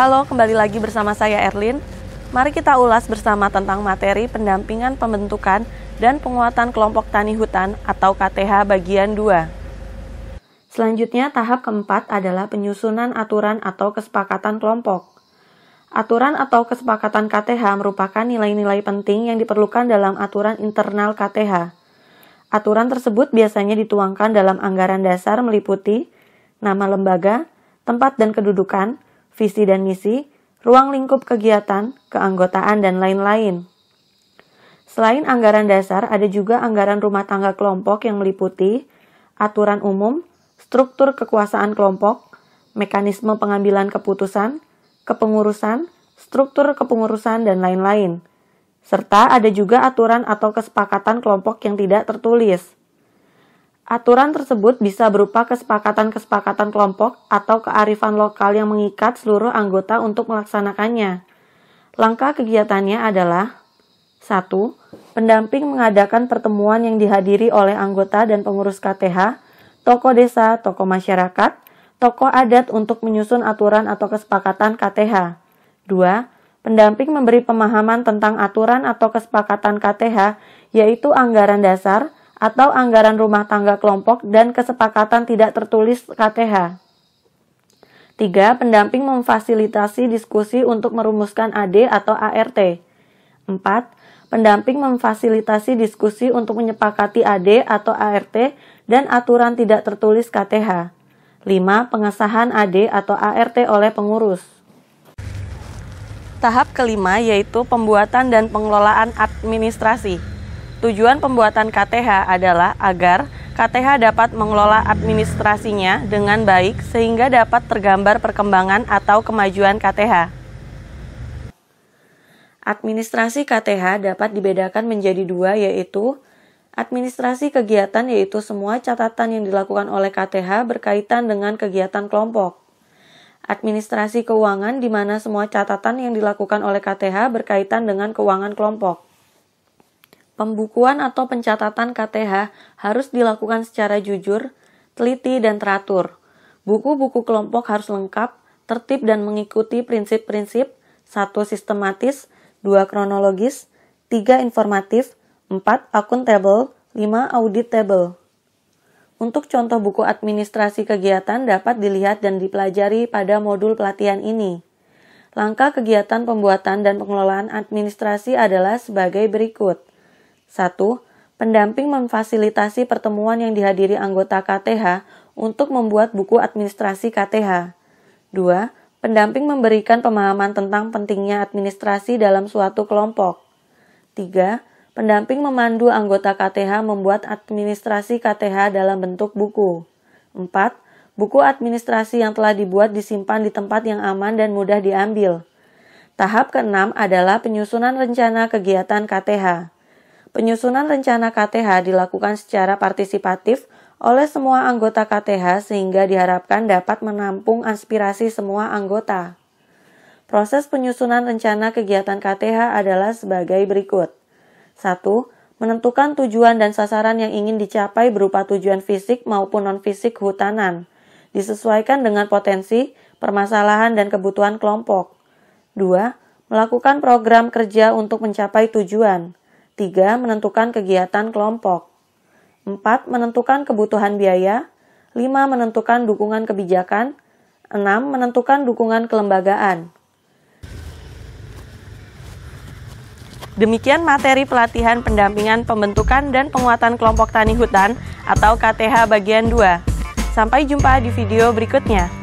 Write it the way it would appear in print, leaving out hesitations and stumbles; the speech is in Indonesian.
Halo, kembali lagi bersama saya Erlin. Mari kita ulas bersama tentang materi pendampingan pembentukan dan penguatan kelompok tani hutan atau KTH bagian 2. Selanjutnya, tahap keempat adalah penyusunan aturan atau kesepakatan kelompok. Aturan atau kesepakatan KTH merupakan nilai-nilai penting yang diperlukan dalam aturan internal KTH. Aturan tersebut biasanya dituangkan dalam anggaran dasar meliputi nama lembaga, tempat dan kedudukan, visi dan misi, ruang lingkup kegiatan, keanggotaan, dan lain-lain. Selain anggaran dasar, ada juga anggaran rumah tangga kelompok yang meliputi aturan umum, struktur kekuasaan kelompok, mekanisme pengambilan keputusan, kepengurusan, struktur kepengurusan, dan lain-lain. Serta ada juga aturan atau kesepakatan kelompok yang tidak tertulis. Aturan tersebut bisa berupa kesepakatan-kesepakatan kelompok atau kearifan lokal yang mengikat seluruh anggota untuk melaksanakannya. Langkah kegiatannya adalah 1. Pendamping mengadakan pertemuan yang dihadiri oleh anggota dan pengurus KTH, tokoh desa, tokoh masyarakat, tokoh adat untuk menyusun aturan atau kesepakatan KTH. 2. Pendamping memberi pemahaman tentang aturan atau kesepakatan KTH, yaitu anggaran dasar atau anggaran rumah tangga kelompok dan kesepakatan tidak tertulis KTH. 3. Pendamping memfasilitasi diskusi untuk merumuskan AD atau ART. 4. Pendamping memfasilitasi diskusi untuk menyepakati AD atau ART dan aturan tidak tertulis KTH. 5. Pengesahan AD atau ART oleh pengurus. Tahap kelima yaitu pembuatan dan pengelolaan administrasi. Tujuan pembuatan KTH adalah agar KTH dapat mengelola administrasinya dengan baik sehingga dapat tergambar perkembangan atau kemajuan KTH. Administrasi KTH dapat dibedakan menjadi dua, yaitu administrasi kegiatan, yaitu semua catatan yang dilakukan oleh KTH berkaitan dengan kegiatan kelompok. Administrasi keuangan, di mana semua catatan yang dilakukan oleh KTH berkaitan dengan keuangan kelompok. Pembukuan atau pencatatan KTH harus dilakukan secara jujur, teliti, dan teratur. Buku-buku kelompok harus lengkap, tertib, dan mengikuti prinsip-prinsip 1. Sistematis, 2. Kronologis, 3. Informatif, 4. Akuntabel, 5. Auditable. Untuk contoh buku administrasi kegiatan dapat dilihat dan dipelajari pada modul pelatihan ini. Langkah kegiatan pembuatan dan pengelolaan administrasi adalah sebagai berikut. 1. Pendamping memfasilitasi pertemuan yang dihadiri anggota KTH untuk membuat buku administrasi KTH. 2. Pendamping memberikan pemahaman tentang pentingnya administrasi dalam suatu kelompok. 3. Pendamping memandu anggota KTH membuat administrasi KTH dalam bentuk buku. 4. Buku administrasi yang telah dibuat disimpan di tempat yang aman dan mudah diambil. Tahap ke-6 adalah penyusunan rencana kegiatan KTH. Penyusunan rencana KTH dilakukan secara partisipatif oleh semua anggota KTH sehingga diharapkan dapat menampung aspirasi semua anggota. Proses penyusunan rencana kegiatan KTH adalah sebagai berikut. 1. Menentukan tujuan dan sasaran yang ingin dicapai berupa tujuan fisik maupun non-fisik hutanan, disesuaikan dengan potensi, permasalahan, dan kebutuhan kelompok. 2. Melakukan program kerja untuk mencapai tujuan. 3. Menentukan kegiatan kelompok. 4. Menentukan kebutuhan biaya. 5. Menentukan dukungan kebijakan. 6. Menentukan dukungan kelembagaan. Demikian materi pelatihan pendampingan pembentukan dan penguatan kelompok tani hutan atau KTH bagian 2. Sampai jumpa di video berikutnya.